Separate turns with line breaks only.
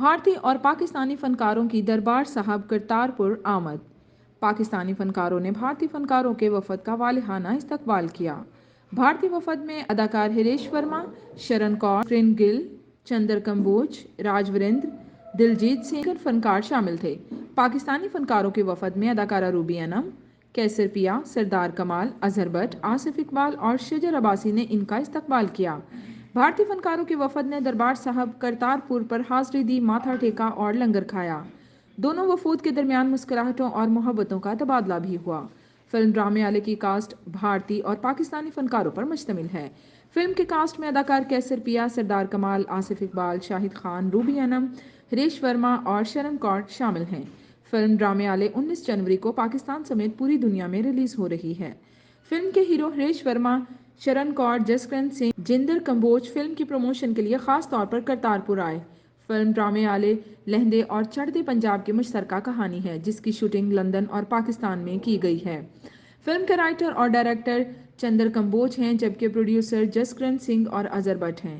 بھارتی اور پاکستانی فنکاروں کی دربار صاحب کرتارپور آمد۔ پاکستانی فنکاروں نے بھارتی فنکاروں کے وفد کا والہانہ استقبال کیا۔ بھارتی وفد میں اداکار ہریش ورما، شرن کور، کرن گل، چندر کمبوج، راج وریندر، دلجیت سنگھ اور فنکار شامل تھے۔ پاکستانی فنکاروں کے وفد میں اداکارہ روبی انعم، کیسر پیا، سردار کمال، اظہر بٹ، آصف اقبال اور شجر عباسی نے ان کا استقبال کیا۔ بھارتی فنکاروں کے وفد نے دربار صاحب کرتارپور پر حاضری دی، ماتھا ٹیکا اور لنگر کھایا۔ دونوں وفود کے درمیان مسکراہٹوں اور محبتوں کا تبادلہ بھی ہوا۔ فلم ڈرامے والے کی کاسٹ بھارتی اور پاکستانی فنکاروں پر مشتمل ہے۔ فلم کے کاسٹ میں اداکار کیسر پیا، سردار کمال، آصف اقبال، شاہد خان، روبی انعم، ہریش ورما اور شرن کور شامل ہیں۔ فلم ڈرامے والے 19 جنوری کو پاکستان سمیت پوری دنیا میں ریلیز ہو رہی ہے۔ فلم کے ہیرو ہریش ورما، شرن کور، جسکرنت سنگھ، جندر کمبوج فلم کی پروموشن کے لیے خاص طور پر کرتارپور آئے۔ فلم ڈرامے والے لہندے اور چڑھتے پنجاب کی مشترکہ کہانی ہے، جس کی شوٹنگ لندن اور پاکستان میں کی گئی ہے۔ فلم کے رائٹر اور ڈائریکٹر چندر کمبوج ہیں، جبکہ پروڈیوسر جسکرنت سنگھ اور اظہر بٹ ہیں۔